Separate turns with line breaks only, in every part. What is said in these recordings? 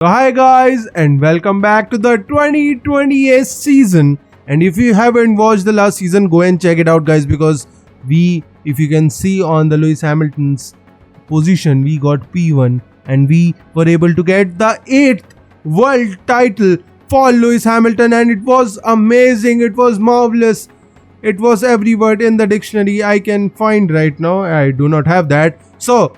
So hi guys and welcome back to the 2020 season. And if you haven't watched the last season, go and check it out guys, because if you can see on the Lewis Hamilton's position, we got P1 and we were able to get the 8th world title for Lewis Hamilton, and it was amazing, it was marvelous. It was every word in the dictionary I can find right now. I do not have that. So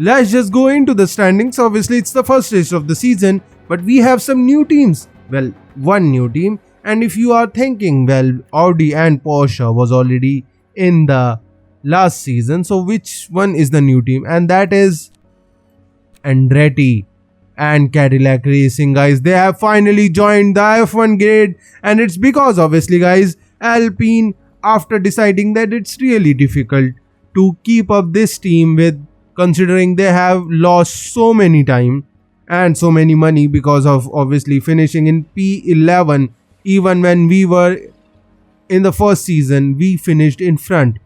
let's just go into the standings. Obviously, it's the first race of the season, but we have some new teams. Well, one new team. And if you are thinking, well, Audi and Porsche was already in the last season, so which one is the new team? And that is Andretti and Cadillac Racing, guys. They have finally joined the F1 grid, and it's because, obviously, guys, Alpine, after deciding that it's really difficult to keep up this team with, considering they have lost so many time and so many money because of obviously finishing in P11. Even when we were in the first season, we finished in front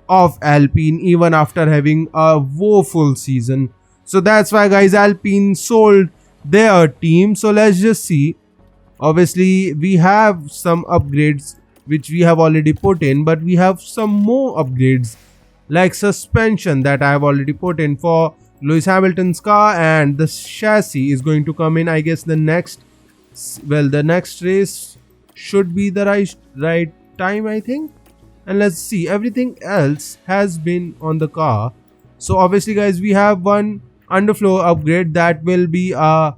of Alpine even after having a woeful season. So that's why, guys, Alpine sold their team. So let's just see. Obviously, we have some upgrades which we have already put in, but we have some more upgrades like suspension that I have already put in for Lewis Hamilton's car, and the chassis is going to come in, I guess, the next race should be the right time, I think. And let's see, everything else has been on the car. So obviously, guys, we have one underfloor upgrade that will be a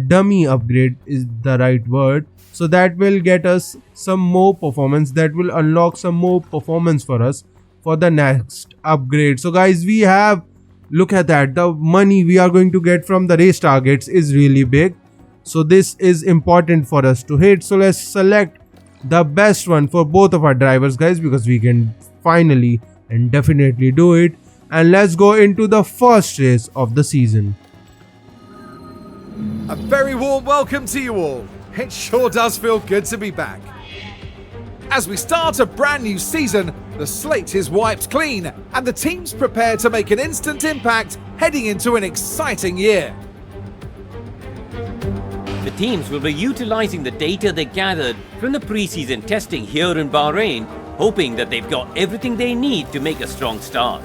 dummy upgrade is the right word. So that will get us some more performance, that will unlock some more performance for us for the next upgrade. So guys, we have, look at that, the money we are going to get from the race targets is really big. So this is important for us to hit. So let's select the best one for both of our drivers, guys, because we can finally and definitely do it. And let's go into the first race of the season.
A very warm welcome to you all. It sure does feel good to be back. As we start a brand new season, the slate is wiped clean and the teams prepare to make an instant impact heading into an exciting year.
The teams will be utilizing the data they gathered from the pre-season testing here in Bahrain, hoping that they've got everything they need to make a strong start.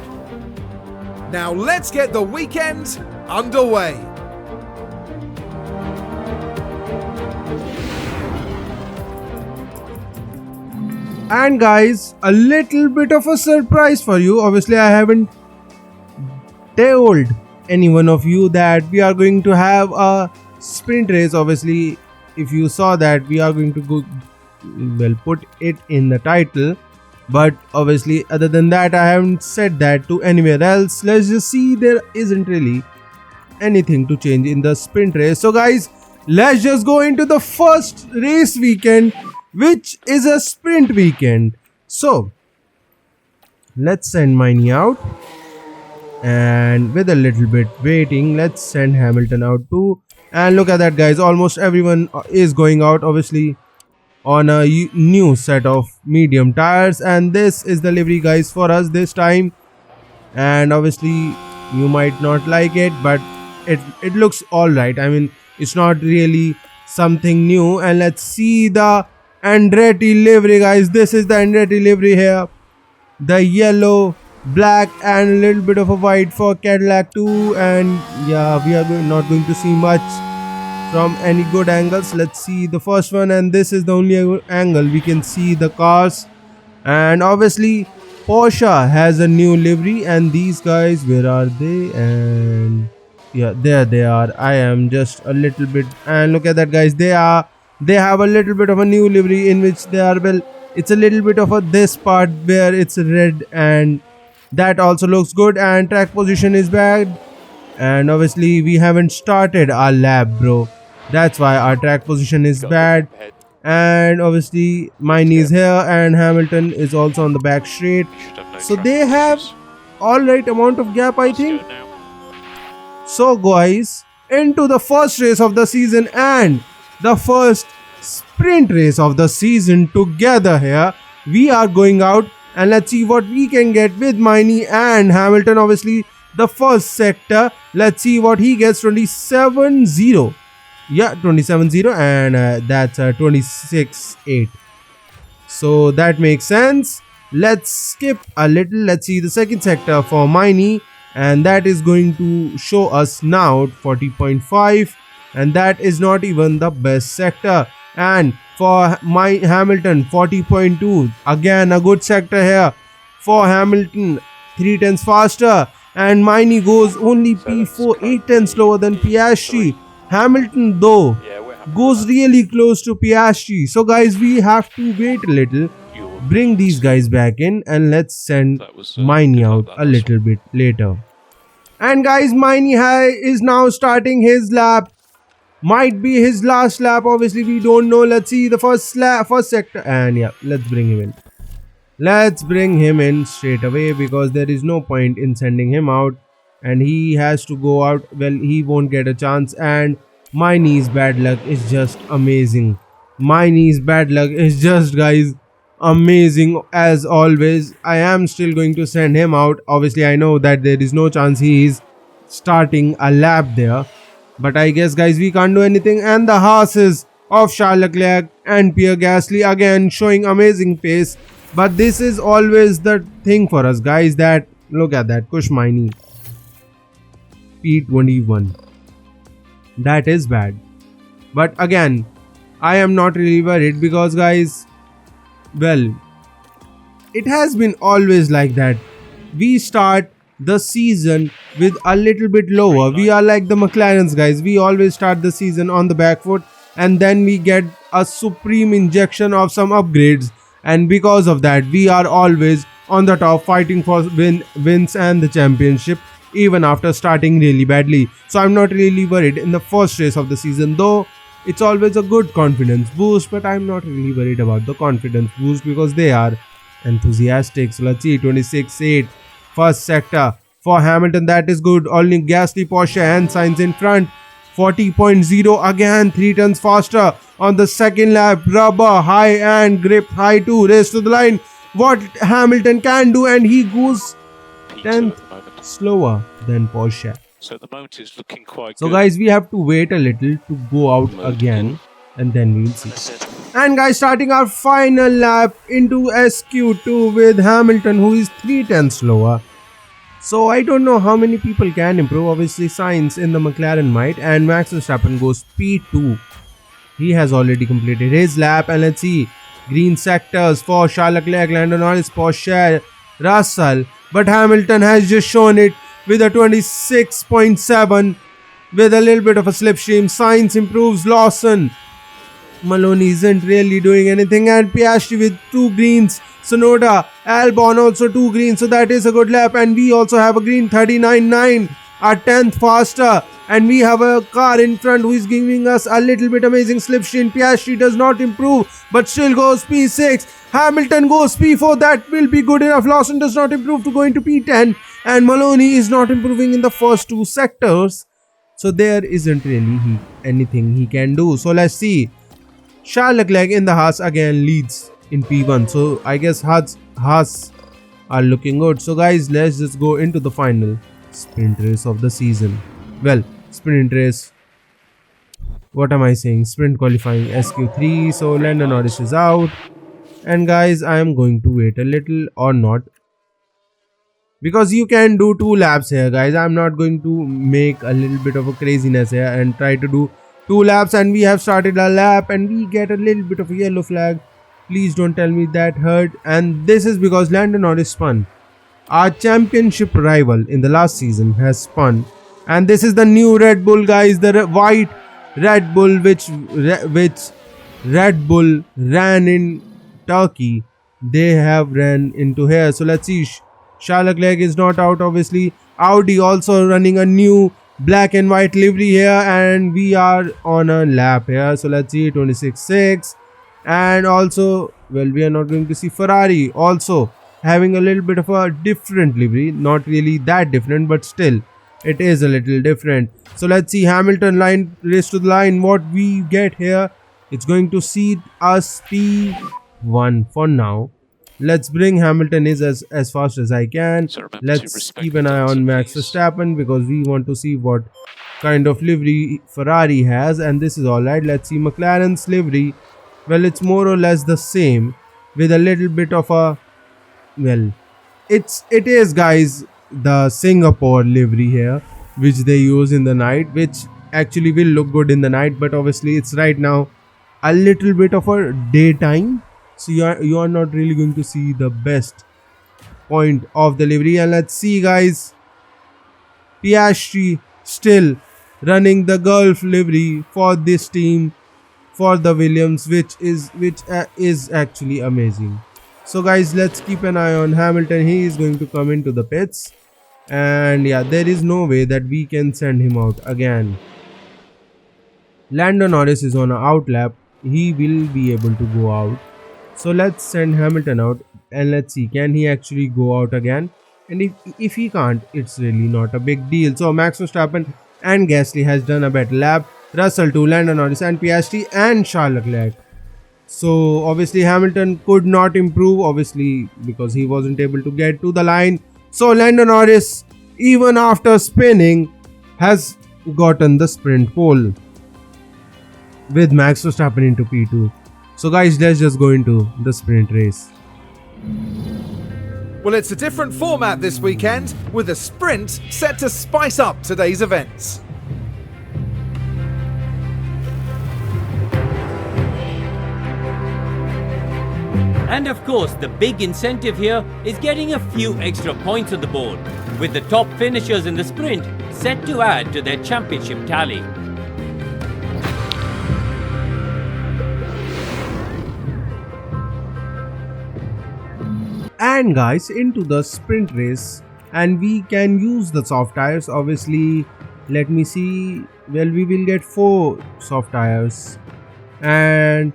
Now let's get the weekend underway.
And guys, a little bit of a surprise for you. Obviously, I haven't told any one of you that we are going to have a sprint race. Obviously, if you saw that, we are going to go, well, put it in the title. But obviously, other than that, I haven't said that to anywhere else. Let's just see, there isn't really anything to change in the sprint race. So guys, let's just go into the first race weekend, which is a sprint weekend. So let's send Miney out, and with a little bit waiting, let's send Hamilton out too. And look at that, guys, almost everyone is going out, obviously on a new set of medium tires. And this is the livery, guys, for us this time. And obviously you might not like it, but it looks all right. I mean, it's not really something new. And let's see the Andretti livery, guys. This is the Andretti livery here, the yellow, black, and a little bit of a white for Cadillac too. And yeah, we are not going to see much from any good angles. Let's see the first one, and this is the only angle we can see the cars. And obviously Porsche has a new livery, and these guys, where are they? And yeah, there they are. I am just a little bit, and look at that, guys, they have a little bit of a new livery in which they are, well, it's a little bit of a this part where it's red, and that also looks good. And track position is bad, and obviously we haven't started our lap, bro. That's why our track position is bad. And obviously mine is here, and Hamilton is also on the back straight. So they have all right amount of gap, I think. So guys, into the first race of the season and the first sprint race of the season together here. We are going out, and let's see what we can get with Miney and Hamilton. Obviously, the first sector. Let's see what he gets. 27-0. Yeah, 27-0, and that's 26-8. So that makes sense. Let's skip a little. Let's see the second sector for Miney, and that is going to show us now 40.5, and that is not even the best sector. And for my Hamilton, 40.2, again a good sector here for Hamilton, 3 tenths faster, and Miney goes only P4, 8 tenths slower than Piastri. Hamilton though goes really close to Piastri. So guys, we have to wait a little, bring these guys back in, and let's send Miney out a little bit later. And guys, Miney is now starting his lap. Might be his last lap, obviously we don't know. Let's see the first sector, and yeah, let's bring him in. Let's bring him in straight away, because there is no point in sending him out, and he has to go out. Well, he won't get a chance, and Miney's bad luck is just amazing. Miney's bad luck is just, guys, amazing as always. I am still going to send him out. Obviously, I know that there is no chance he is starting a lap there, but I guess, guys, we can't do anything. And the horses of Charles Leclerc and Pierre Gasly again showing amazing pace. But this is always the thing for us, guys, that look at that, Kush Miney P21. That is bad. But again, I am not really worried, because, guys, well, it has been always like that. We start the season with a little bit lower. We are like the McLarens, guys. We always start the season on the back foot, and then we get a supreme injection of some upgrades, and because of that we are always on the top, fighting for wins and the championship, even after starting really badly. So I'm not really worried in the first race of the season, though it's always a good confidence boost, but I'm not really worried about the confidence boost because they are enthusiastic. So let's see, 26-8 first sector for Hamilton. That is good. Only Gasly, Porsche and Sainz in front. 40.0 again, 3 turns faster on the second lap. Rubber high and grip high too. Race to the line. What Hamilton can do, and he goes 10th slower than Porsche.
So at the moment it's looking quite
So
good.
guys, we have to wait a little to go out again, and then we'll see. And guys, starting our final lap into SQ2 with Hamilton, who is 3 tenths slower. So I don't know how many people can improve. Obviously Sainz in the McLaren might, and Max Verstappen goes P2. He has already completed his lap, and let's see. Green sectors for Charles Leclerc, Lando Norris, Porsche, Russell. But Hamilton has just shown it with a 26.7 with a little bit of a slipstream. Sainz improves. Lawson, Maloney isn't really doing anything, and Piastri with 2 greens. Sonoda, Albon also 2 greens, so that is a good lap. And we also have a green, 39.9, a 10th faster, and we have a car in front who is giving us a little bit amazing slipstream. Piastri does not improve but still goes P6. Hamilton goes P4. That will be good enough. Lawson does not improve to go into P10, and Maloney is not improving in the first 2 sectors, so there isn't really anything he can do. So let's see. Charles Leclerc in the Haas again leads in P1, so I guess Haas are looking good. So guys, let's just go into the final sprint race of the season. Well, sprint race, what am I saying, sprint qualifying SQ3. So Lando Norris is out, and guys, I am going to wait a little, or not, because you can do 2 laps here, guys. I'm not going to make a little bit of a craziness here and try to do 2 laps, and we have started a lap and we get a little bit of a yellow flag. Please don't tell me that hurt. And this is because Lando Norris spun. Our championship rival in the last season has spun, and this is the new Red Bull, guys, the white Red Bull which Red Bull ran in Turkey. They have ran into here. So let's see. Charles Leclerc is not out, obviously. Audi also running a new black and white livery here, and we are on a lap here. So let's see, 26.6. And also, well, we are not going to see Ferrari also having a little bit of a different livery. Not really that different, but still it is a little different. So let's see, Hamilton line, race to the line. What we get here, it's going to see us P1 for now. let's bring Hamilton is as fast as I can.
So remember to
Let's
respect
keep
the
an eye
delta,
on Max
please.
Verstappen because we want to see what kind of livery Ferrari has, and this is alright. Let's see McLaren's livery. Well, it's more or less the same with a little bit of a, well, it is, guys, the Singapore livery here which they use in the night, which actually will look good in the night, but obviously it's right now a little bit of a daytime, so you are not really going to see the best point of the livery. And let's see, guys, Piastri still running the Gulf livery for this team, for the Williams, which is actually amazing. So guys, let's keep an eye on Hamilton. He is going to come into the pits, and yeah, there is no way that we can send him out again. Lando Norris is on an out lap. He will be able to go out. So let's send Hamilton out and let's see, can he actually go out again? And if he can't, it's really not a big deal. So Max Verstappen and Gasly has done a better lap. Russell 2, Lando Norris and Piastri and Charles Leclerc. So obviously Hamilton could not improve, obviously, because he wasn't able to get to the line. So Lando Norris, even after spinning, has gotten the sprint pole with Max Verstappen into P2. So guys, let's just go into the sprint race.
Well, it's a different format this weekend, with a sprint set to spice up today's events.
And of course, the big incentive here is getting a few extra points on the board, with the top finishers in the sprint set to add to their championship tally.
And guys, into the sprint race, and we can use the soft tires. Obviously, let me see, well, we will get 4 soft tires, and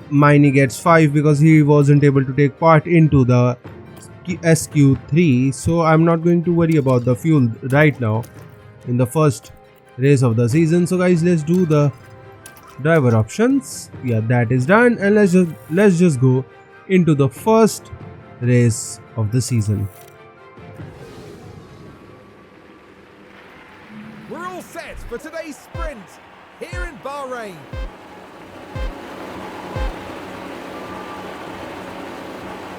Miney gets 5 because he wasn't able to take part into the SQ3. So I'm not going to worry about the fuel right now in the first race of the season. So guys, let's do the driver options. Yeah, that is done, and let's just go into the first race of the season.
We're all set for today's sprint here in Bahrain.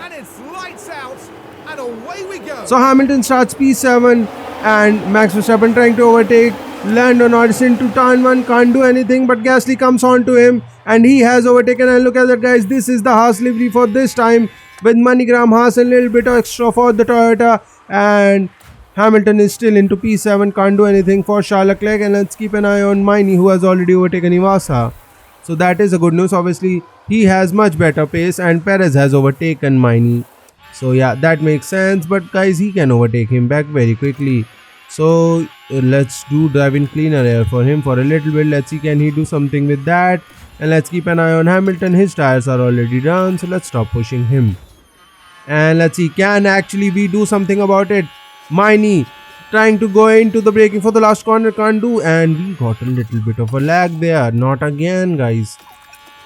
And it's lights out, and away we go.
So Hamilton starts P7 and Max Verstappen trying to overtake Lando Norris into turn 1, can't do anything, but Gasly comes on to him and he has overtaken. And look at that, guys, this is the Haas livery for this time, with MoneyGram Haas and a little bit extra for the Toyota, and Hamilton is still into P7, can't do anything for Charles Leclerc. And let's keep an eye on Miney, who has already overtaken Iwasa. So that is a good news. Obviously, he has much better pace and Perez has overtaken Miney. So yeah, that makes sense. But guys, he can overtake him back very quickly. So let's do driving cleaner air for him for a little bit. Let's see, can he do something with that? And let's keep an eye on Hamilton. His tires are already done. So let's stop pushing him. And let's see, can actually we do something about it? Miney trying to go into the braking for the last corner, can't do, and we got a little bit of a lag there. Not again, guys.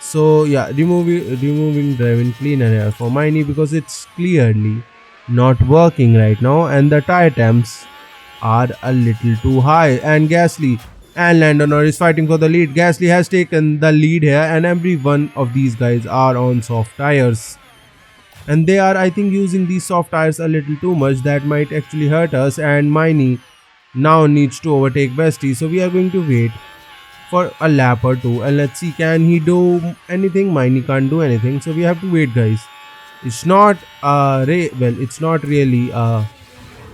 So yeah, removing driving cleaner air for Miney because it's clearly not working right now, and the tire temps are a little too high. And Gasly and Lando Norris fighting for the lead. Gasly has taken the lead here, and every one of these guys are on soft tires. And they are, I think, using these soft tires a little too much. That might actually hurt us. And Miney now needs to overtake Vesti. So we are going to wait for a lap or two. And let's see, can he do anything? Miney can't do anything. So we have to wait, guys. It's not it's not really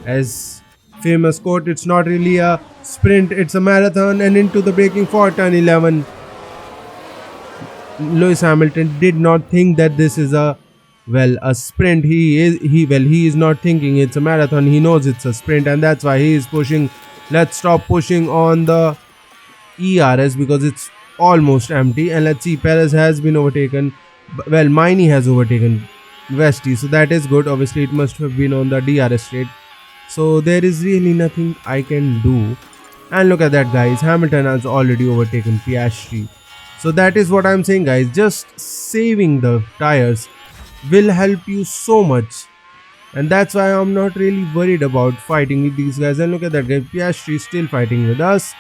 as famous quote. It's not really a sprint. It's a marathon. And into the braking for turn 11. Lewis Hamilton did not think that this is a sprint. He is not thinking it's a marathon. He knows it's a sprint, and that's why he is pushing. Let's stop pushing on the ERS because it's almost empty. And let's see, Perez has been overtaken. Well, Miney has overtaken Vesti, so that is good. Obviously, it must have been on the DRS straight. So there is really nothing I can do. And look at that, guys. Hamilton has already overtaken Piastri. So that is what I'm saying, guys. Just saving the tires will help you so much. And that's why I'm not really worried about fighting with these guys. And look at that guy, Piastri is still fighting with us.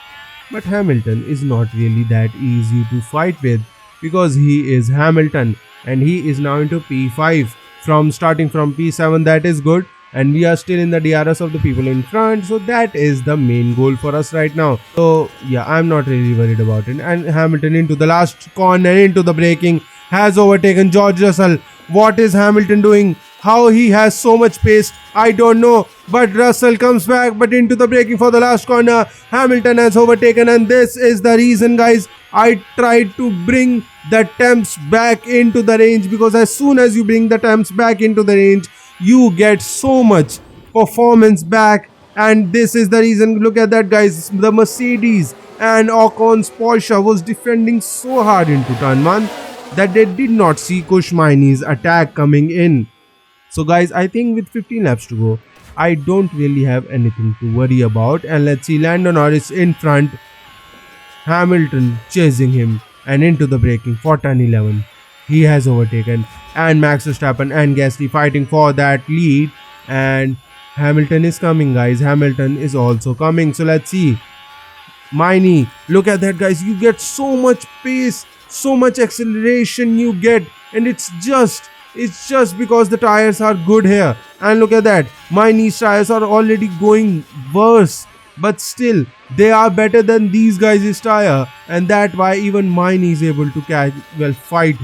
But Hamilton is not really that easy to fight with because he is Hamilton and he is now into P5 from starting from P7. That is good, and we are still in the DRS of the people in front, so that is the main goal for us right now. So yeah, I'm not really worried about it. And Hamilton into the last corner, into the braking, has overtaken George Russell. What is Hamilton doing? How he has so much pace, I don't know. But Russell comes back, but into the braking for the last corner. Hamilton has overtaken, and this is the reason, guys. I tried to bring the temps back into the range, because as soon as you bring the temps back into the range, you get so much performance back. And this is the reason. Look at that, guys. The Mercedes and Ocon's Porsche was defending so hard into turn 1 that they did not see Kushmaini's attack coming in. So guys, I think with 15 laps to go, I don't really have anything to worry about. And let's see, Lando Norris in front, Hamilton chasing him, and into the braking for turn 11. He has overtaken, and Max Verstappen and Gasly fighting for that lead. And Hamilton is coming, guys. Hamilton is also coming. So let's see. Mini, look at that, guys. You get so much pace, so much acceleration you get, and it's just because the tires are good here. And look at that, Mini's tires are already going worse, but still they are better than these guys' tire, and that why even Mini is able to fight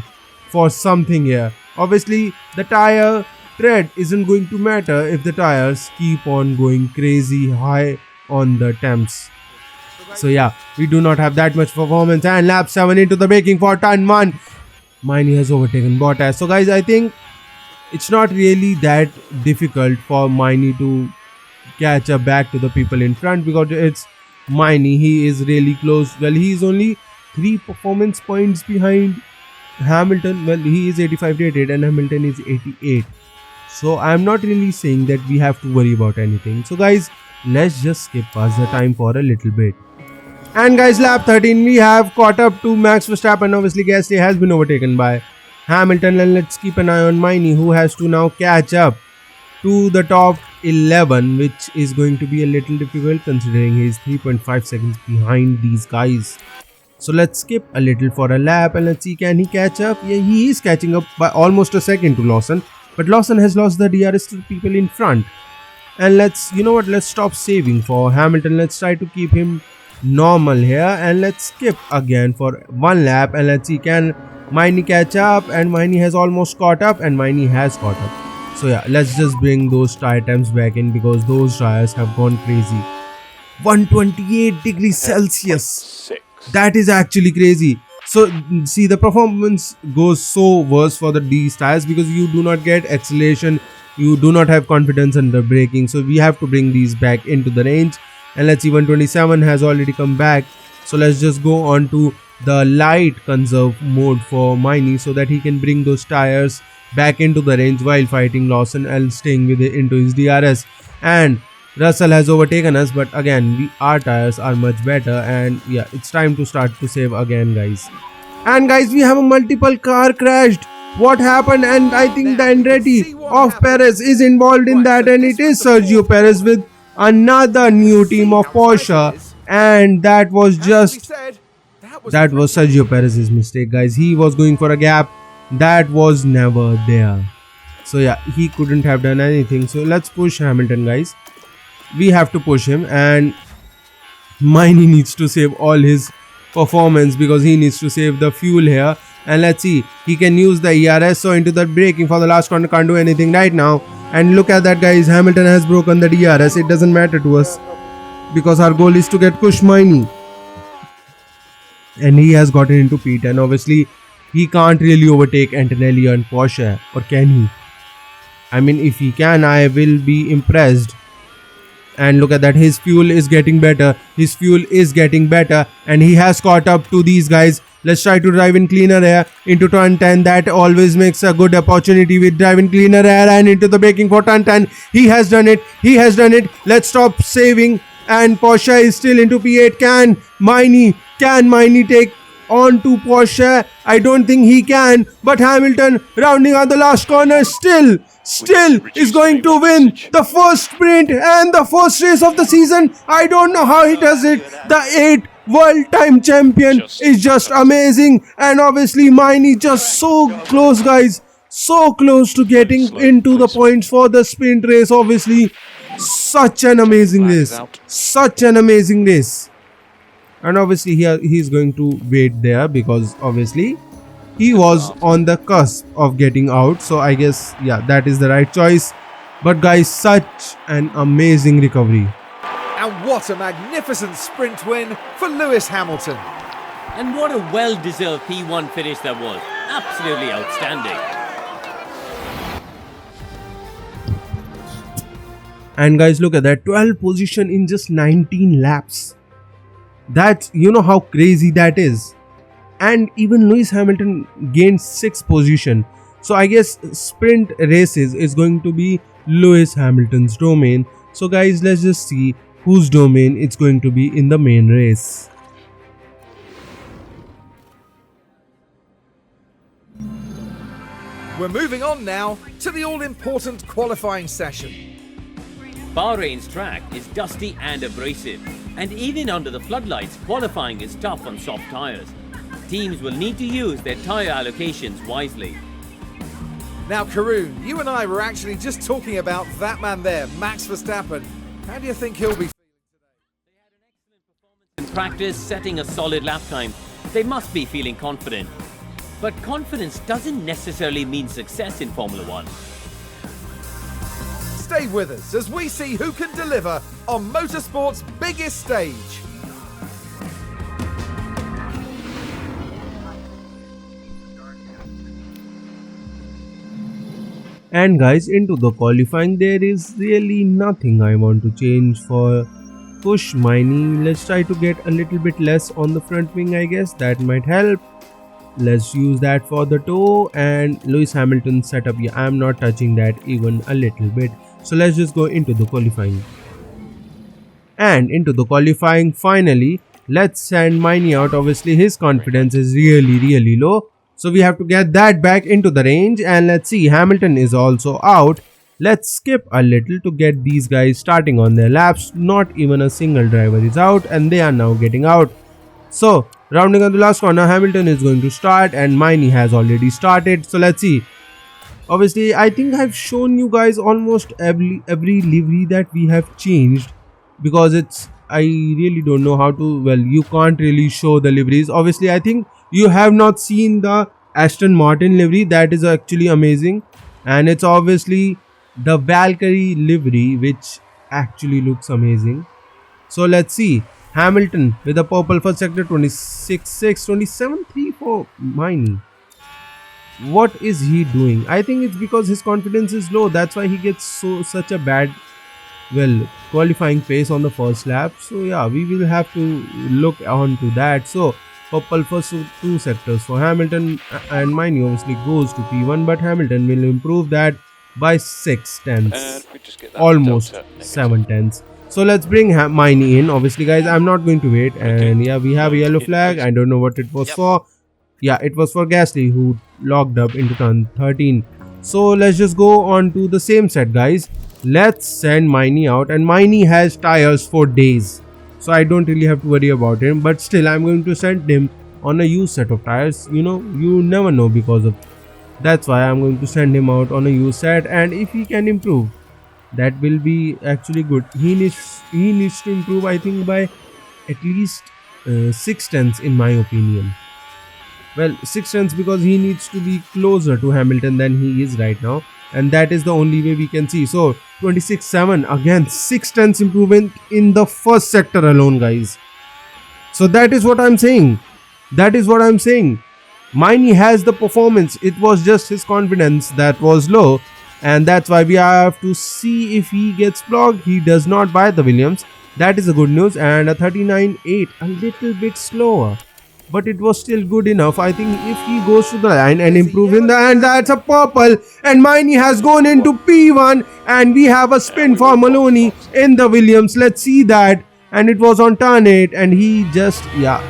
for something here. Obviously the tire tread isn't going to matter if the tires keep on going crazy high on the temps. So yeah, we do not have that much performance. And lap 7 into the braking for turn 1. Mini has overtaken Bottas. So guys, I think it's not really that difficult for Mini to catch up back to the people in front, because it's Mini. He is really close. Well, he is only 3 performance points behind Hamilton. Well, he is 85 rated and Hamilton is 88. So I'm not really saying that we have to worry about anything. So guys, let's just skip past the time for a little bit. And guys, lap 13, we have caught up to Max Verstappen. Obviously, Gasly has been overtaken by Hamilton. And let's keep an eye on Mini, who has to now catch up to the top 11, which is going to be a little difficult considering he is 3.5 seconds behind these guys. So let's skip a little for a lap and let's see, can he catch up? Yeah, he is catching up by almost a second to Lawson. But Lawson has lost the DRS to the people in front. And let's stop saving for Hamilton. Let's try to keep him normal here, and let's skip again for 1 lap and let's see, can Mini catch up? And Mini has almost caught up, and Mini has caught up. So yeah, let's just bring those tire temps back in, because those tires have gone crazy. 128 degrees Celsius.
6.
That is actually crazy. So see, the performance goes so worse for these tires because you do not get acceleration, you do not have confidence under braking. So we have to bring these back into the range. And let's see, 127 has already come back. So let's just go on to the light conserve mode for Mini, so that he can bring those tires back into the range while fighting Lawson and staying with it into his DRS. And Russell has overtaken us, but again, our tires are much better. And yeah, it's time to start to save again, guys. And guys, we have a multiple car crashed. What happened? And I think the Andretti of Perez is involved in that, and it is Sergio Perez with another new team of Porsche, and that was Sergio Perez's mistake, guys. He was going for a gap that was never there. So yeah, he couldn't have done anything. So let's push Hamilton, guys. We have to push him, and Mini needs to save all his performance because he needs to save the fuel here. And let's see, he can use the ERS. So into the braking for the last corner, can't do anything right now. And look at that, guys, Hamilton has broken the DRS. It doesn't matter to us because our goal is to get Kushmaini. And he has gotten into P10. Obviously, he can't really overtake Antonelli and Porsche, or can he? I mean, if he can, I will be impressed. And look at that, his fuel is getting better. His fuel is getting better, and he has caught up to these guys. Let's try to drive in cleaner air into turn 10. That always makes a good opportunity with driving cleaner air, and into the braking for turn 10. He has done it. He has done it. Let's stop saving. And Porsche is still into P8. Can Mini take on to Porsche. I don't think he can, but Hamilton rounding out the last corner still is going to win the first sprint and the first race of the season. I don't know how he does it. The 8th world time champion is just amazing, and obviously Maini just so close, guys, so close to getting into the points for the sprint race. Obviously such an amazing race, and obviously here he's going to wait there because obviously he was on the cusp of getting out. So I guess, yeah, that is the right choice. But guys, such an amazing recovery.
And what a magnificent sprint win for Lewis Hamilton.
And what a well-deserved P1 finish that was. Absolutely outstanding.
And guys, look at that, 12th position in just 19 laps. That's, you know how crazy that is. And even Lewis Hamilton gained 6th position. So I guess sprint races is going to be Lewis Hamilton's domain. So guys, let's just see whose domain it's going to be in the main race.
We're moving on now to the all-important qualifying session.
Bahrain's track is dusty and abrasive, and even under the floodlights, qualifying is tough on soft tyres. Teams will need to use their tyre allocations wisely.
Now, Karun, you and I were actually just talking about that man there, Max Verstappen. How do you think he'll be feeling today?
In practice, setting a solid lap time, they must be feeling confident. But confidence doesn't necessarily mean success in Formula One.
Stay with us as we see who can deliver on motorsport's biggest stage.
And guys, into the qualifying, there is really nothing I want to change for Push Maini. Let's try to get a little bit less on the front wing, I guess that might help. Let's use that for the toe. And Lewis Hamilton setup, yeah, I'm not touching that even a little bit. So let's just go into the qualifying. And into the qualifying, finally, let's send Maini out. Obviously his confidence is really low, so we have to get that back into the range. And let's see, Hamilton is also out. Let's skip a little to get these guys starting on their laps. Not even a single driver is out, and they are now getting out. So rounding on the last corner, Hamilton is going to start, and Maini has already started. So let's see. Obviously, I think I've shown you guys almost every livery that we have changed, because I really don't know how to, well, you can't really show the liveries. Obviously, I think you have not seen the Aston Martin livery. That is actually amazing, and it's obviously the Valkyrie livery, which actually looks amazing. So let's see, Hamilton with a purple for sector, 26.6, 27.3 for Maini. What is he doing? I think it's because his confidence is low. That's why he gets such a bad, well, qualifying pace on the first lap. So yeah, we will have to look on to that. So purple for 2 sectors for Hamilton, and Maini obviously goes to P1, but Hamilton will improve that by 6 tenths, almost 7 tenths. So let's bring Maini in. Obviously guys, I'm not going to wait. And yeah, we have a yellow flag. I don't know what it was for. Yeah, it was for Gasly, who locked up into turn 13. So let's just go on to the same set, guys. Let's send Maini out, and Maini has tires for days, so I don't really have to worry about him. But still, I'm going to send him on a used set of tires. You know, you never know, because of that's why I'm going to send him out on a used set. And if he can improve, that will be actually good. He needs to improve, I think, by at least 6 tenths in my opinion. Well, 6 tenths, because he needs to be closer to Hamilton than he is right now, and that is the only way we can see. So 26.7, again 6 tenths improvement in the first sector alone, guys. So that is what I'm saying. Maini has the performance. It was just his confidence that was low, and that's why we have to see if he gets blocked. He does not buy the Williams. That is a good news. And a 39.8, a little bit slower, but it was still good enough. I think if he goes to the line and improves in the end, that's a purple, and Maini has gone into P1, and we have a spin for Maloney in the Williams. Let's see that. And it was on turn 8, and he just, yeah,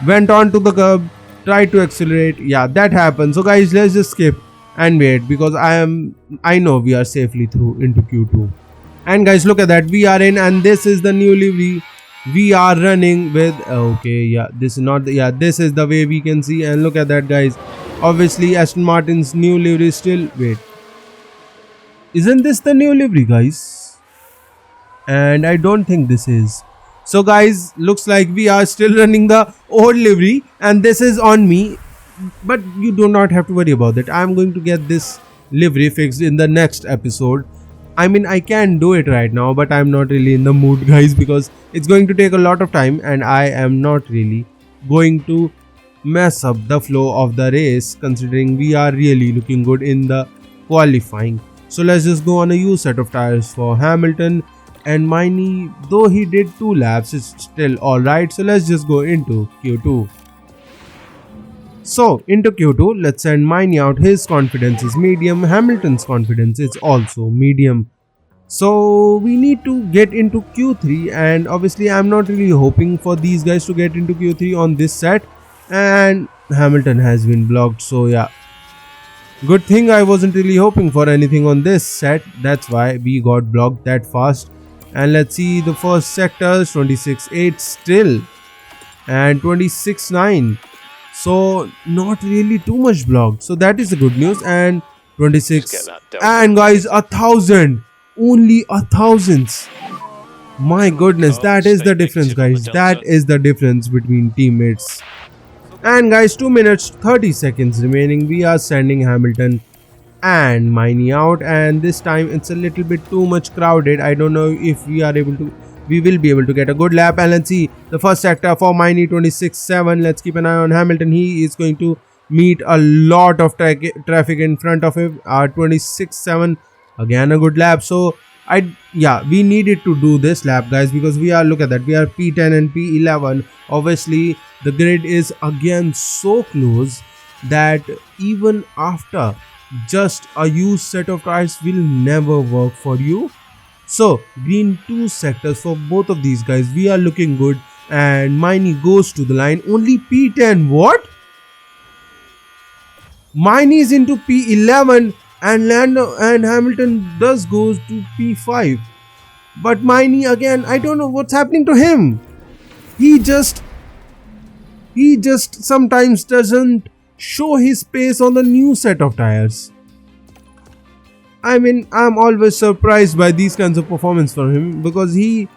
went on to the curb, tried to accelerate. Yeah, that happened. So guys, let's just skip and wait because I know we are safely through into Q2. And guys, look at that, we are in, and this is the new livery we are running with. Okay, yeah, this is not the, yeah, this is the way we can see. And look at that, guys, obviously Aston Martin's new livery still. Wait, isn't this the new livery, guys? And I don't think this is. So guys, looks like we are still running the old livery, and this is on me, but you do not have to worry about it. I'm going to get this livery fixed in the next episode. I mean, I can do it right now, but I'm not really in the mood, guys, because it's going to take a lot of time and I am not really going to mess up the flow of the race, considering we are really looking good in the qualifying. So let's just go on a used set of tires for Hamilton. And Miney, though he did 2 laps, it's still alright. So let's just go into Q2. So into Q2, let's send Miney out. His confidence is medium. Hamilton's confidence is also medium. So we need to get into Q3, and obviously I'm not really hoping for these guys to get into Q3 on this set. And Hamilton has been blocked. So yeah, good thing I wasn't really hoping for anything on this set. That's why we got blocked that fast. And let's see the first sectors, 26.8 still and 26.9. So not really too much blocked. So that is the good news. And 26. And guys, 1,000. Only 1,000. My goodness, that is the difference, guys. That is the difference between teammates. And guys, 2 minutes 30 seconds remaining. We are sending Hamilton and Miney out, and this time it's a little bit too much crowded. I don't know if we will be able to get a good lap. And let's see the first sector for Miney, 26.7. Let's keep an eye on Hamilton. He is going to meet a lot of traffic in front of him. 26.7, again a good lap. So we needed to do this lap, guys, because we are, look at that, we are P10 and P11. Obviously the grid is again so close that even after just a used set of tires will never work for you. So green 2 sectors for both of these guys. We are looking good, and Miney goes to the line. Only P10. What? Miney is into P11, and Lando and Hamilton does goes to P5. But Miney again, I don't know what's happening to him. He just sometimes doesn't show his pace on the new set of tires. I mean, I'm always surprised by these kinds of performance from him, because he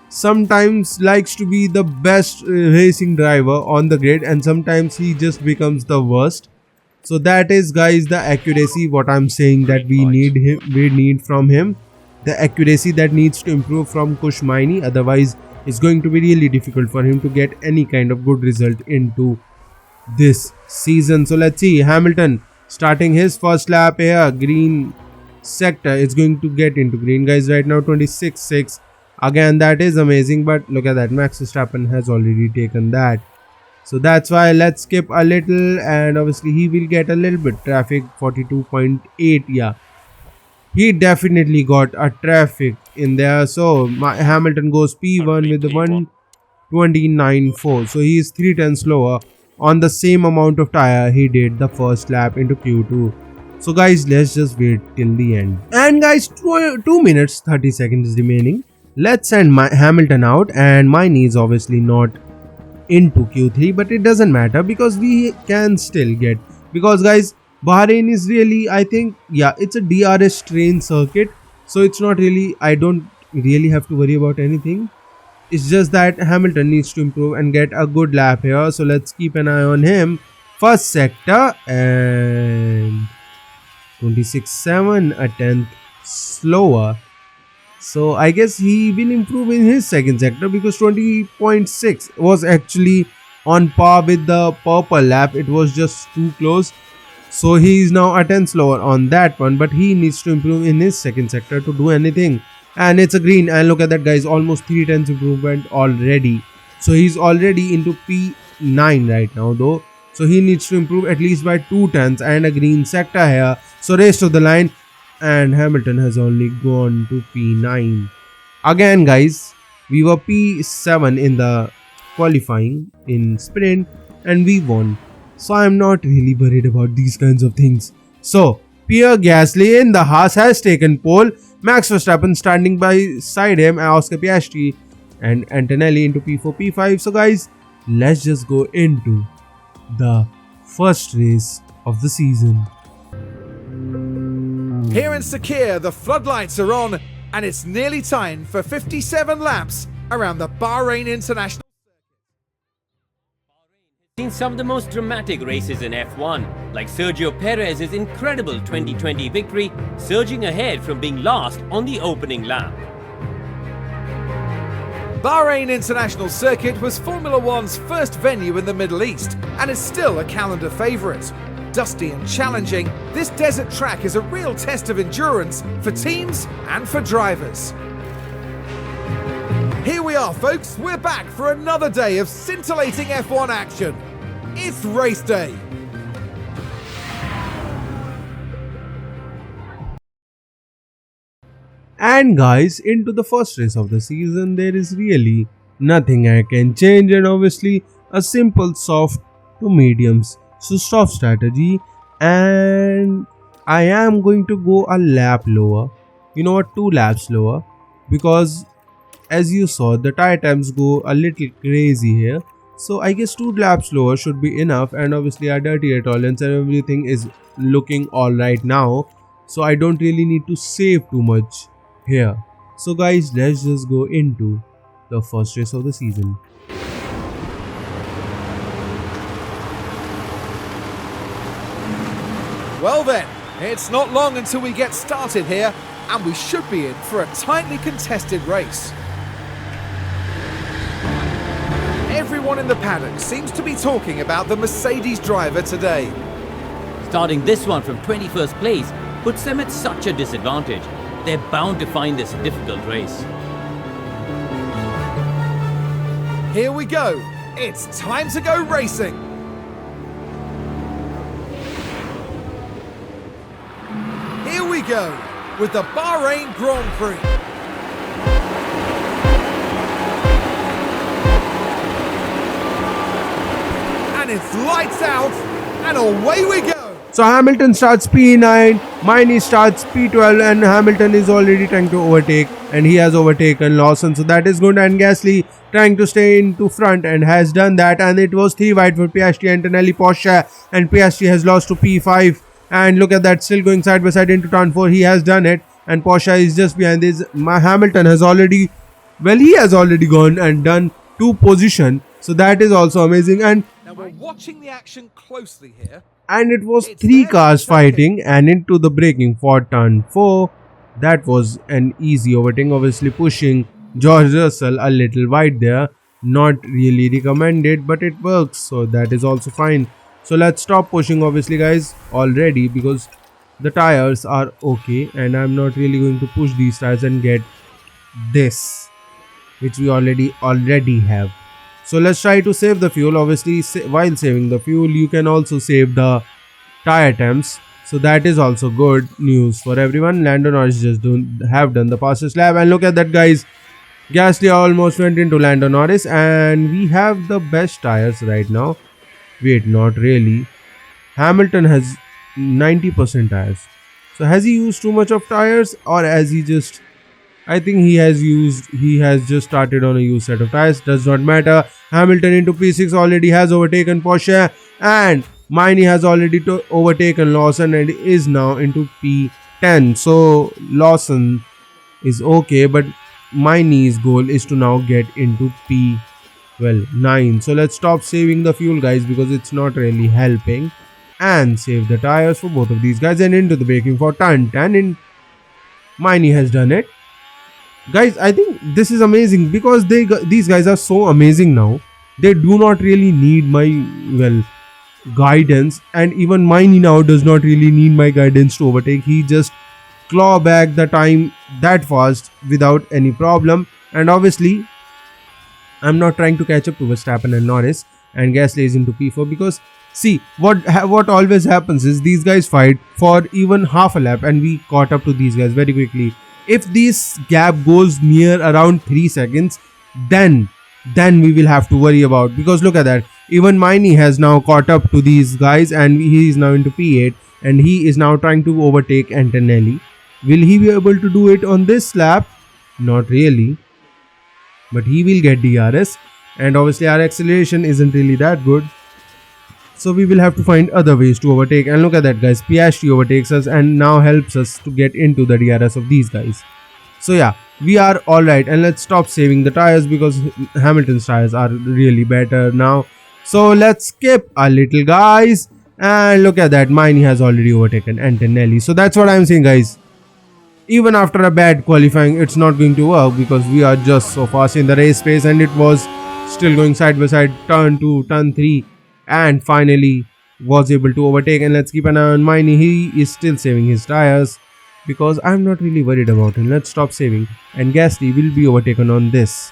sometimes likes to be the best racing driver on the grid, and sometimes he just becomes the worst. So that is, guys, the accuracy what I'm saying that we need from him. The accuracy that needs to improve from Kush Miney. Otherwise it's going to be really difficult for him to get any kind of good result into this season. So let's see, Hamilton starting his first lap here. Green sector is going to get into green, guys, right now. 26.6. Again, that is amazing, but look at that, Max Verstappen has already taken that. So that's why let's skip a little, and obviously he will get a little bit traffic. 42.8. yeah, he definitely got a traffic in there. So Hamilton goes P1 with the 129.4. So he is 310 slower on the same amount of tire he did the first lap into Q2. So guys, let's just wait till the end. And guys, 2 minutes 30 seconds remaining. Let's send Hamilton out, and Miney is obviously not into Q3, but it doesn't matter because we can still get, because guys, Bahrain is really, I think, yeah, it's a DRS train circuit, so it's not really, I don't really have to worry about anything. It's just that Hamilton needs to improve and get a good lap here. So let's keep an eye on him. First sector, and 26.7, a 10th slower. So I guess he will improve in his second sector, because 20.6 was actually on par with the purple lap. It was just too close. So he is now a 10 slower on that one, but he needs to improve in his second sector to do anything. And it's a green, and look at that, guys, almost 3 tenths improvement already. So he's already into P9 right now though. So he needs to improve at least by 2 tenths, and a green sector here. So race to the line. And Hamilton has only gone to P9. Again, guys, we were P7 in the qualifying in sprint and we won. So I'm not really worried about these kinds of things. So Pierre Gasly in the Haas has taken pole. Max Verstappen standing by side him, Oscar Piastri and Antonelli into P4, P5. So guys, let's just go into the first race of the season.
Here in Sakir, the floodlights are on, and it's nearly time for 57 laps around the Bahrain International.
Seen some of the most dramatic races in F1, like Sergio Perez's incredible 2020 victory, surging ahead from being last on the opening lap.
Bahrain International Circuit was Formula One's first venue in the Middle East and is still a calendar favourite. Dusty and challenging, this desert track is a real test of endurance for teams and for drivers. Here we are, folks, we're back for another day of scintillating F1 action. It's race day.
And guys, into the first race of the season, there is really nothing I can change, and obviously a simple soft to mediums. So soft strategy, and I am going to go a lap lower. You know what, 2 laps lower, because as you saw the tire times go a little crazy here. So I guess 2 laps lower should be enough, and obviously our dirty air tolerance and everything is looking alright now. So I don't really need to save too much here. So guys, let's just go into the first race of the season.
Well then, it's not long until we get started here, and we should be in for a tightly contested race. Everyone in the paddock seems to be talking about the Mercedes driver today.
Starting this one from 21st place puts them at such a disadvantage. They're bound to find this a difficult race.
Here we go. It's time to go racing. Here we go with the Bahrain Grand Prix. And it's lights out and away we go.
So Hamilton starts P9, Miney starts P12, and Hamilton is already trying to overtake, and he has overtaken Lawson. So that is good, and Gasly trying to stay into front and has done that, and it was 3 wide for Piastri, Antonelli, Porsche, and Piastri has lost to P5. And look at that, still going side by side into turn 4. He has done it, and Porsche is just behind this. Hamilton has already, well, he has already gone and done 2 position. So that is also amazing. And
Now we're watching the action closely here.
it was 3 cars fighting and into the braking for turn 4. That was an easy overtaking, obviously pushing George Russell a little wide there. Not really recommended, but it works, so that is also fine. So let's stop pushing, obviously guys, already, because the tires are okay, and I'm not really going to push these tires and get this, which we already have. So let's try to save the fuel. Obviously, while saving the fuel, you can also save the tire temps. So that is also good news for everyone. Lando Norris just have done the fastest lap, and look at that, guys. Gasly almost went into Lando Norris, and we have the best tires right now. Wait, not really. Hamilton has 90% tires. So has he used too much of tires, or has he just... I think he has just started on a used set of tires. Does not matter. Hamilton into P6 already has overtaken Porsche, and Miney has already overtaken Lawson and is now into P10. So Lawson is okay, but Miney's goal is to now get into P9. So let's stop saving the fuel, guys, because it's not really helping, and save the tires for both of these guys, and into the braking for turn 10. And Miney has done it. Guys, I think this is amazing, because these guys are so amazing now. They do not really need my, well, guidance, and even Miney now does not really need my guidance to overtake. He just claw back the time that fast without any problem. And obviously, I'm not trying to catch up to Verstappen and Norris, and Gasly is into P4, because see, what always happens is these guys fight for even half a lap, and we caught up to these guys very quickly. If this gap goes near around 3 seconds, then then we will have to worry about, because look at that, even Miney has now caught up to these guys and he is now into P8 and he is now trying to overtake Antonelli. Will he be able to do it on this lap? Not really, but he will get DRS, and obviously our acceleration isn't really that good, so we will have to find other ways to overtake. And look at that, guys, Piastri overtakes us and now helps us to get into the DRS of these guys. So yeah, we are alright, and let's stop saving the tires because Hamilton's tires are really better now. So let's skip a little, guys, and look at that, Miney has already overtaken Antonelli. So that's what I'm saying, guys. Even after a bad qualifying, it's not going to work because we are just so fast in the race pace, and it was still going side by side, turn 2, turn 3, and finally was able to overtake. And let's keep an eye on Miney. He is still saving his tires because I'm not really worried about him. Let's stop saving, and Gasly will be overtaken on this,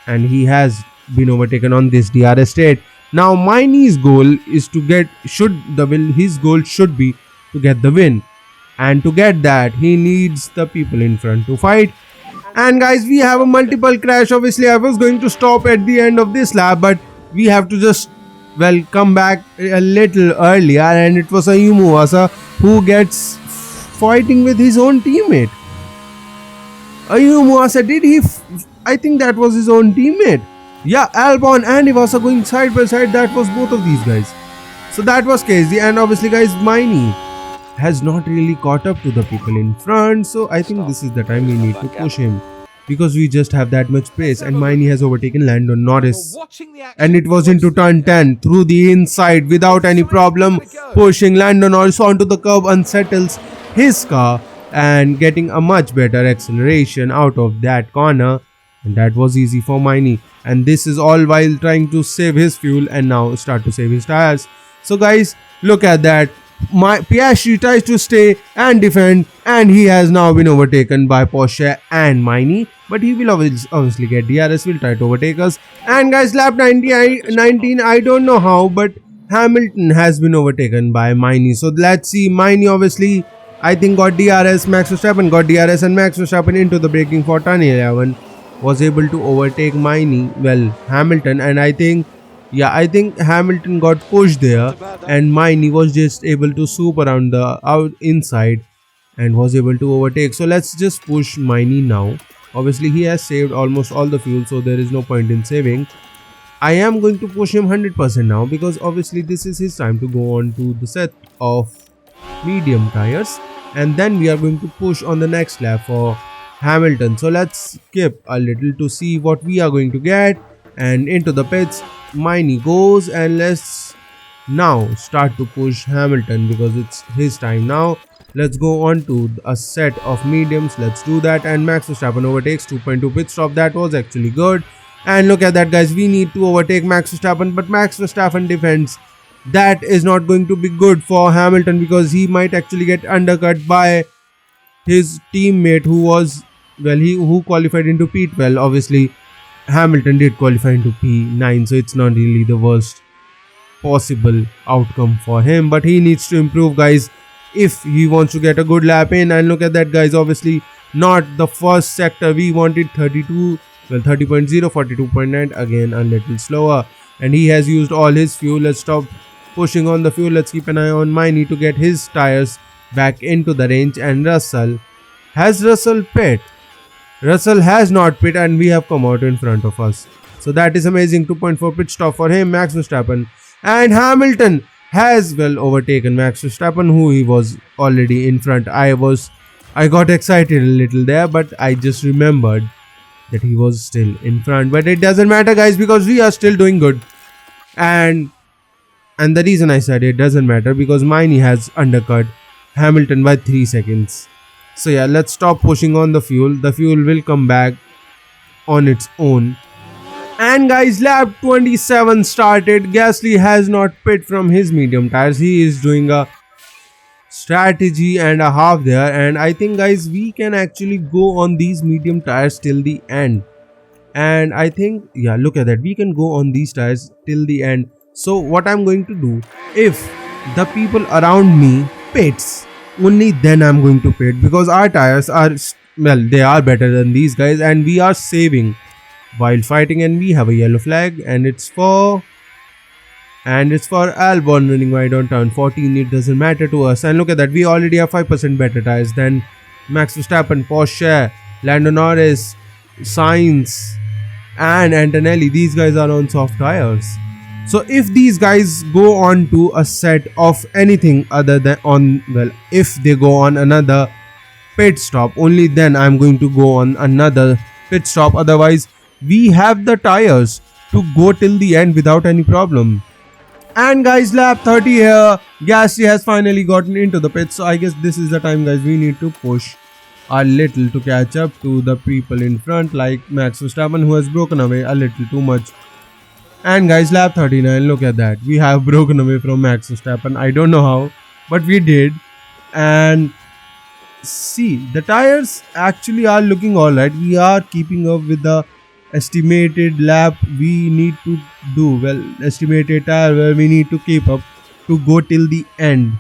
and he has been overtaken on this DRS state. Now Miney's goal is to get his goal should be to get the win, and to get that he needs the people in front to fight. And guys, we have a multiple crash. Obviously I was going to stop at the end of this lap, but we have to just come back a little earlier, and it was Ayumu Wasa who gets fighting with his own teammate. Ayumu Wasa, I think that was his own teammate. Yeah, Albon and Iwasa going side by side. That was both of these guys. So that was crazy. And obviously, guys, Miney has not really caught up to the people in front. So I think this is the time we need to push him, because we just have that much pace. And Miney has overtaken Lando Norris, and it was into turn 10 through the inside without any problem, pushing Lando Norris onto the curb, unsettles his car and getting a much better acceleration out of that corner. And that was easy for Miney, and this is all while trying to save his fuel and now start to save his tires. So guys, look at that, Piastri tries to stay and defend, and he has now been overtaken by Porsche and Miney, but he will obviously get DRS, will try to overtake us. And guys, lap 19, I don't know how, but Hamilton has been overtaken by Miney. So let's see, Miney obviously I think got DRS, Max Verstappen got DRS, and Max Verstappen into the braking for turn 11 was able to overtake Hamilton. And I think Hamilton got pushed there, and Miney was just able to swoop around the inside and was able to overtake. So let's just push Miney now. Obviously he has saved almost all the fuel, so there is no point in saving. I am going to push him 100% now, because obviously this is his time to go on to the set of medium tires, and then we are going to push on the next lap for Hamilton. So let's skip a little to see what we are going to get. And into the pits Miney goes, and let's now start to push Hamilton because it's his time now. Let's go on to a set of mediums. Let's do that. And Max Verstappen overtakes, 2.2 pit stop. That was actually good. And look at that, guys, we need to overtake Max Verstappen, but Max Verstappen defends. That is not going to be good for Hamilton, because he might actually get undercut by his teammate who qualified into P12. Obviously Hamilton did qualify into P9, so it's not really the worst possible outcome for him, but he needs to improve, guys, if he wants to get a good lap in. And look at that, guys, obviously not the first sector. We wanted 30.0, 42.9, again a little slower, and he has used all his fuel. Let's stop pushing on the fuel. Let's keep an eye on Miney to get his tires back into the range. And Russell pit? Russell has not pit, and we have come out in front of us. So that is amazing. 2.4 pit stop for him, Max Verstappen. And Hamilton has overtaken Max Verstappen, who he was already in front. I got excited a little there, but I just remembered that he was still in front. But it doesn't matter, guys, because we are still doing good. And the reason I said it doesn't matter, because Miney has undercut Hamilton by 3 seconds. So yeah, let's stop pushing on the fuel. The fuel will come back on its own. And guys, lap 27 started. Gasly has not pit from his medium tires. He is doing a strategy and a half there, and I think, guys, we can actually go on these medium tires till the end. And I think, yeah, look at that, we can go on these tires till the end. So what I'm going to do, if the people around me pits, only then I'm going to pit, because our tires are, they are better than these guys, and we are saving while fighting, and we have a yellow flag, and it's for Albon running wide on turn 14. It doesn't matter to us. And look at that, we already have 5% better tires than Max Verstappen, Porsche, Lando Norris, Sainz, and Antonelli. These guys are on soft tires. So if these guys go on to a set of anything other than if they go on another pit stop, only then I'm going to go on another pit stop. Otherwise, we have the tires to go till the end without any problem. And guys, lap 30 here, Gasly has finally gotten into the pit. So I guess this is the time, guys, we need to push a little to catch up to the people in front, like Max Verstappen, who has broken away a little too much. And guys, lap 39, look at that, we have broken away from Max Verstappen. I don't know how, but we did. And see, the tires actually are looking alright. We are keeping up with the estimated lap we need to do, estimated tire where we need to keep up to go till the end.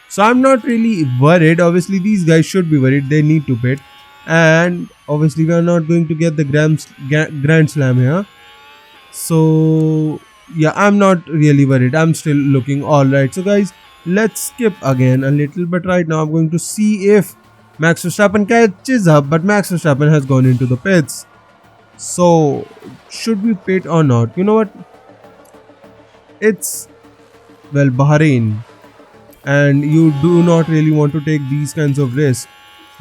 So I'm not really worried. Obviously these guys should be worried, they need to pit, and obviously we are not going to get the Grand Slam here. So yeah, I'm not really worried, I'm still looking alright. So guys, let's skip again a little bit. Right now I'm going to see if Max Verstappen catches up, but Max Verstappen has gone into the pits. So should we pit or not? You know what, it's Bahrain, and you do not really want to take these kinds of risks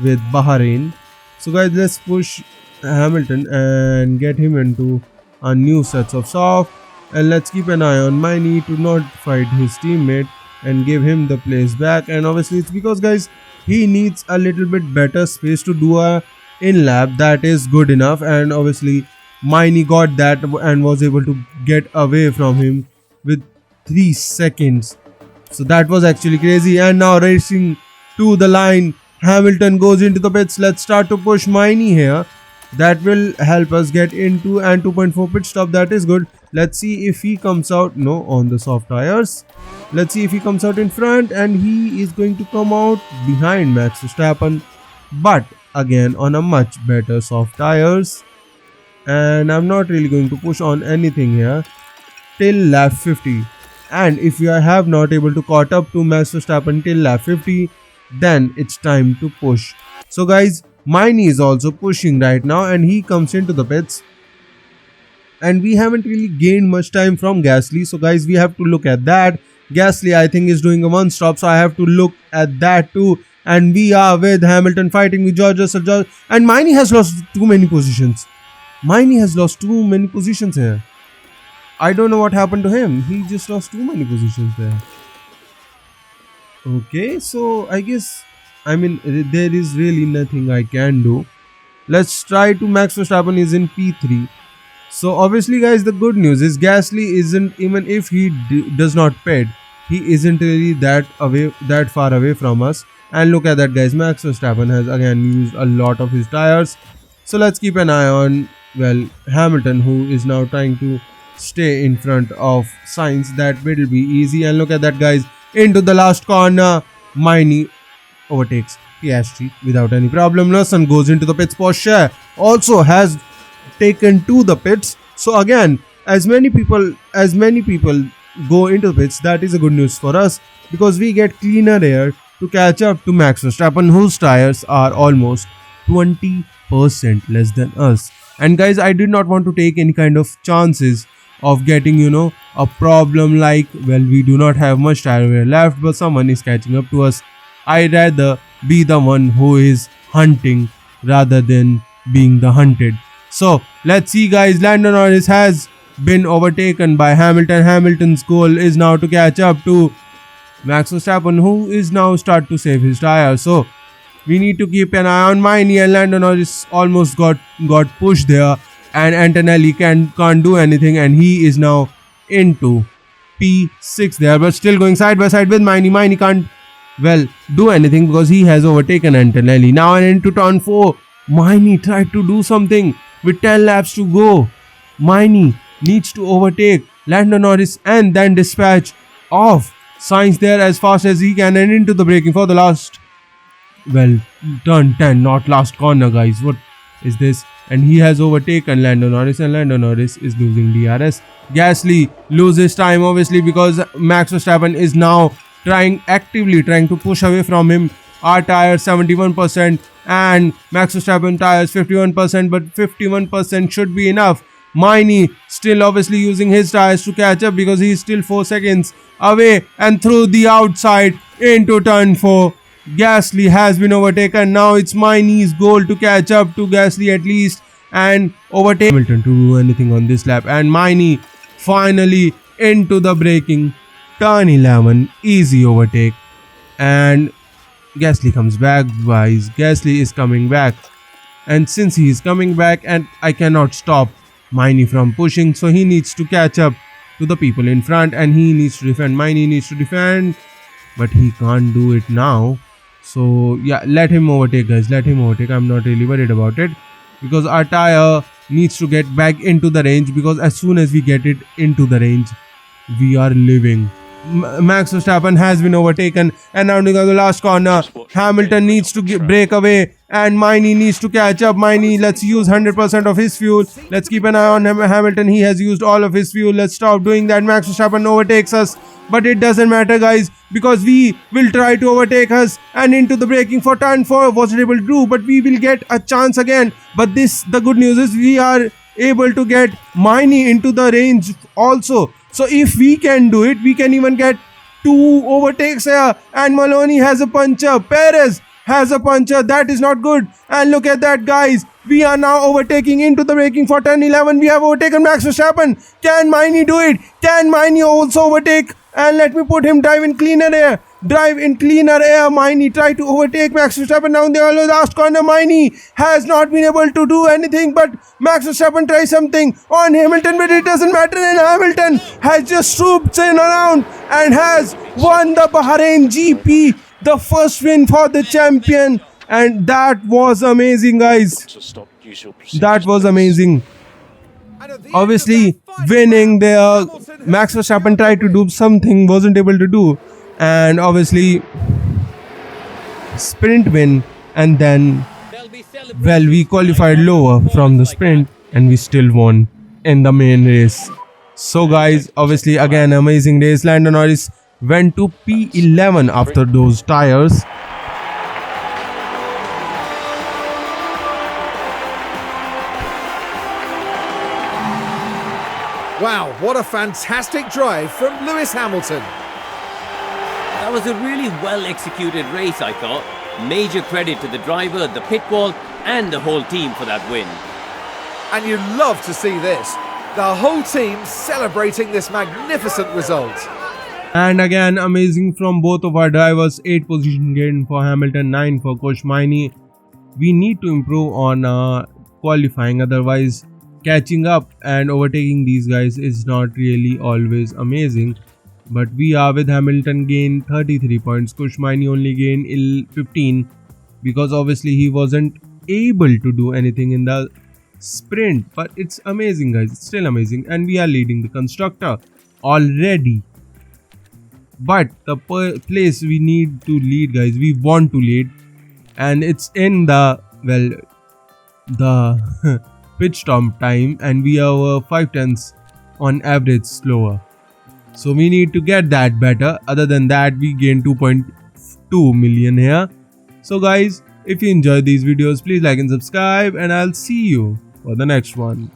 with Bahrain. So guys, let's push Hamilton and get him into a new sets of soft, and let's keep an eye on Miney to not fight his teammate and give him the place back. And obviously it's because, guys, he needs a little bit better space to do a in lap that is good enough, and obviously Miney got that and was able to get away from him with 3 seconds. So that was actually crazy. And now racing to the line, Hamilton goes into the pits. Let's start to push Miney here. That will help us get into and 2.4 pit stop. That is good. Let's see if he comes out. No, on the soft tires. Let's see if he comes out in front, and he is going to come out behind Max Verstappen, but again on a much better soft tires. And I'm not really going to push on anything here till lap 50. And if you have not able to caught up to Max Verstappen till lap 50, then it's time to push. So guys, Miney is also pushing right now, and he comes into the pits, and we haven't really gained much time from Gasly. So guys, we have to look at that. Gasly, I think, is doing a one stop, so I have to look at that too. And we are with Hamilton fighting with George Russell, and Miney has lost too many positions. Miney has lost too many positions here. I don't know what happened to him. He just lost too many positions there. Okay, so I guess, I mean, there is really nothing I can do. Let's try to. Max Verstappen is in P3. So obviously, guys, the good news is Gasly isn't, even if he does not pit, he isn't really that far away from us. And look at that, guys, Max Verstappen has again used a lot of his tires. So let's keep an eye on, Hamilton, who is now trying to stay in front of Sainz. That will be easy. And look at that, guys, into the last corner, Miney overtakes Piastri without any problem. Lawson goes into the pits. Porsche also has taken to the pits. So again, as many people go into the pits, that is a good news for us, because we get cleaner air to catch up to Max Verstappen, whose tires are almost 20% less than us. And guys, I did not want to take any kind of chances of getting, a problem like, we do not have much tire wear left, but someone is catching up to us. I'd rather be the one who is hunting rather than being the hunted. So let's see, guys, Lando Norris has been overtaken by Hamilton. Hamilton's goal is now to catch up to Max Verstappen, who is now start to save his tires. So we need to keep an eye on Miney, and Lando Norris almost got pushed there, and Antonelli can't do anything, and he is now into P6 there, but still going side by side with Miney. Miney can't do anything because he has overtaken Antonelli. Now and into turn 4, Miney tried to do something with 10 laps to go. Miney needs to overtake Lando Norris and then dispatch off Sainz there as fast as he can, and into the braking for the last, turn 10, not last corner, guys. What is this? and he has overtaken Lando Norris, and Lando Norris is losing DRS. Gasly loses time obviously because Max Verstappen is now actively trying to push away from him. Our tires 71% and Max Verstappen tires 51%, but 51% should be enough. Miney still obviously using his tires to catch up because he is still 4 seconds away, and through the outside into turn 4. Gasly has been overtaken. Now it's Miney's goal to catch up to Gasly at least and overtake Hamilton to do anything on this lap. And Miney finally into the braking. Turn 11, easy overtake. And Gasly comes back, guys. Gasly is coming back. And since he is coming back and I cannot stop Miney from pushing, so he needs to catch up to the people in front and he needs to defend. Miney needs to defend, but he can't do it now. So yeah, let him overtake, guys. Let him overtake. I'm not really worried about it because our tire needs to get back into the range, because as soon as we get it into the range, we are living. Max Verstappen has been overtaken, and now the last corner. Hamilton needs to break away and Miney needs to catch up. Miney, let's use 100% of his fuel. Let's keep an eye on Hamilton. He has used all of his fuel. Let's stop doing that. Max Verstappen overtakes us, but it doesn't matter, guys, because we will try to overtake us, and into the braking for turn 4 wasn't able to do, but we will get a chance again. But the good news is we are able to get Miney into the range also. So if we can do it, we can even get 2 overtakes here. And Maloney has a puncher. Perez has a puncher. That is not good. And look at that, guys. We are now overtaking into the braking for turn 11. We have overtaken Max Verstappen. Can Miney do it? Can Miney also overtake? And let me put him drive in cleaner air. Drive in cleaner air. Miney try to overtake Max Verstappen down the last corner. Miney has not been able to do anything, but Max Verstappen tries something on Hamilton, but it doesn't matter. And Hamilton has just swooped in around and has won the Bahrain GP, the first win for the champion. And that was amazing, guys. That was amazing. Obviously, winning there, Max Verstappen tried to do something, wasn't able to do. And obviously, sprint win, and then, well, we qualified lower from the sprint and we still won in the main race. So guys, obviously again amazing race. Lando Norris went to P11 after those tires.
Wow, what a fantastic drive from Lewis Hamilton.
That was a really well executed race, I thought. Major credit to the driver, the pit wall, and the whole team for that win.
And you love to see this. The whole team celebrating this magnificent result.
And again, amazing from both of our drivers. 8 position gain for Hamilton, 9 for Coach Miney. We need to improve on qualifying, otherwise catching up and overtaking these guys is not really always amazing. But we are with Hamilton gain 33 points. Coach Miney only gain 15 because obviously he wasn't able to do anything in the sprint. But it's amazing, guys. It's still amazing. And we are leading the constructor already. But the place we need to lead, guys, we want to lead. And it's in the, well, the pit stop time. And we are 5 tenths on average slower. So we need to get that better. Other than that, we gain 2.2 million here. So guys, if you enjoyed these videos, please like and subscribe, and I'll see you for the next one.